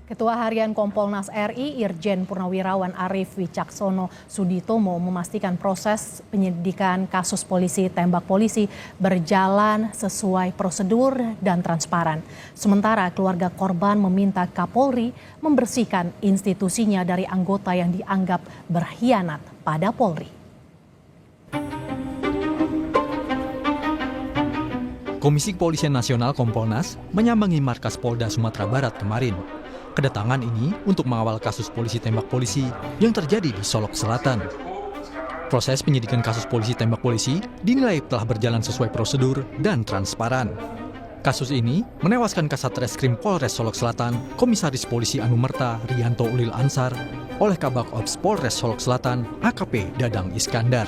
Ketua Harian Kompolnas RI Irjen Purnawirawan Arief Wicaksono Suditomo memastikan proses penyidikan kasus polisi tembak polisi berjalan sesuai prosedur dan transparan. Sementara keluarga korban meminta Kapolri membersihkan institusinya dari anggota yang dianggap berkhianat pada Polri. Komisi Kepolisian Nasional Kompolnas menyambangi markas Polda Sumatera Barat kemarin. Kedatangan ini untuk mengawal kasus polisi tembak polisi yang terjadi di Solok Selatan. Proses penyidikan kasus polisi tembak polisi dinilai telah berjalan sesuai prosedur dan transparan. Kasus ini menewaskan Kasat Reskrim Polres Solok Selatan, Komisaris Polisi Anumerta Rianto Ulil Ansar, oleh Kabak Ops Polres Solok Selatan, AKP Dadang Iskandar.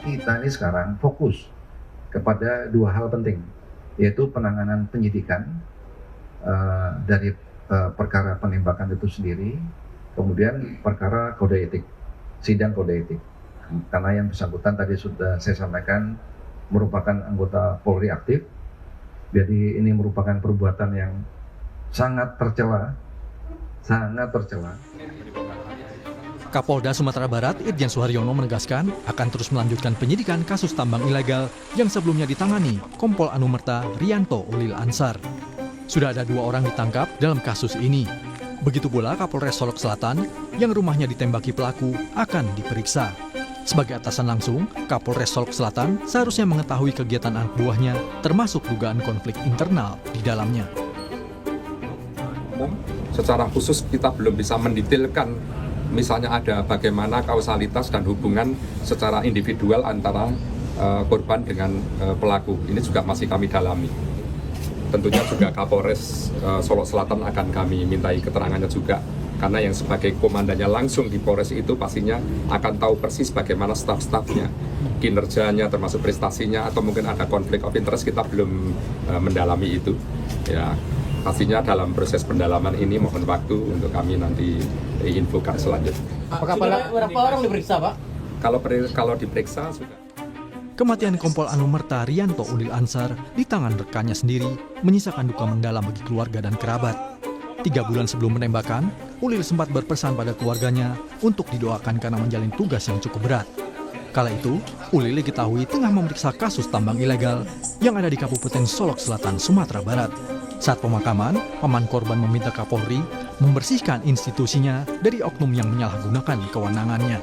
Kita ini sekarang fokus kepada dua hal penting, yaitu penanganan penyidikan dari perkara penembakan itu sendiri, kemudian perkara kode etik, sidang kode etik. Karena yang bersangkutan tadi sudah saya sampaikan merupakan anggota Polri aktif, jadi ini merupakan perbuatan yang sangat tercela, Kapolda Sumatera Barat Irjen Suharyono menegaskan akan terus melanjutkan penyidikan kasus tambang ilegal yang sebelumnya ditangani Kompol Anumerta Rianto Ulil Ansar. Sudah ada 2 orang ditangkap dalam kasus ini. Begitu pula Kapolres Solok Selatan yang rumahnya ditembaki pelaku akan diperiksa. Sebagai atasan langsung, Kapolres Solok Selatan seharusnya mengetahui kegiatan anak buahnya termasuk dugaan konflik internal di dalamnya. Secara khusus kita belum bisa mendetailkan misalnya ada bagaimana kausalitas dan hubungan secara individual antara korban dengan pelaku. Ini juga masih kami dalami. Tentunya juga Kapolres Solok Selatan akan kami mintai keterangannya juga. Karena yang sebagai komandannya langsung di Polres itu pastinya akan tahu persis bagaimana staf-stafnya, kinerjanya termasuk prestasinya, atau mungkin ada konflik of interest, kita belum mendalami itu. Ya, pastinya dalam proses pendalaman ini mohon waktu untuk kami nanti infokan selanjutnya. Apakah berapa orang diperiksa, Pak? Kalau diperiksa sudah. Kematian Kompol Anumerta Rianto Ulil Ansar di tangan rekannya sendiri menyisakan duka mendalam bagi keluarga dan kerabat. 3 bulan sebelum penembakan, Ulil sempat berpesan pada keluarganya untuk didoakan karena menjalin tugas yang cukup berat. Kala itu, Ulil diketahui tengah memeriksa kasus tambang ilegal yang ada di Kabupaten Solok Selatan, Sumatera Barat. Saat pemakaman, paman korban meminta Kapolri membersihkan institusinya dari oknum yang menyalahgunakan kewenangannya.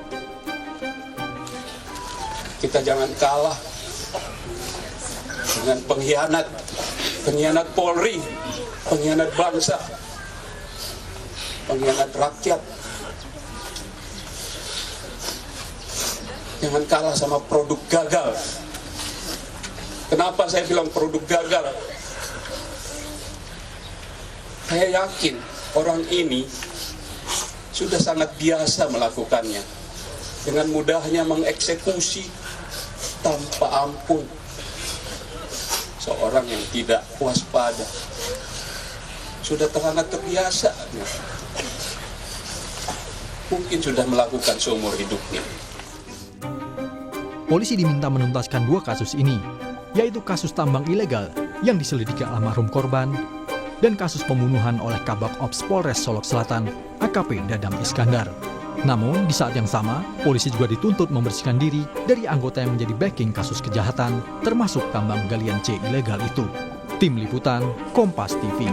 Kita jangan kalah dengan pengkhianat Polri, pengkhianat bangsa, pengkhianat rakyat. Jangan kalah sama produk gagal. Kenapa saya bilang produk gagal? Saya yakin orang ini sudah sangat biasa melakukannya. Dengan mudahnya mengeksekusi tanpa ampun seorang yang tidak waspada. Sudah sangat terbiasa. Mungkin sudah melakukan seumur hidupnya. Polisi diminta menuntaskan 2 kasus ini, yaitu kasus tambang ilegal yang diselidiki almarhum korban dan kasus pembunuhan oleh Kabak Ops Polres Solok Selatan, AKP Dadang Iskandar. Namun, di saat yang sama, polisi juga dituntut membersihkan diri dari anggota yang menjadi backing kasus kejahatan, termasuk tambang galian C ilegal itu. Tim Liputan, Kompas TV.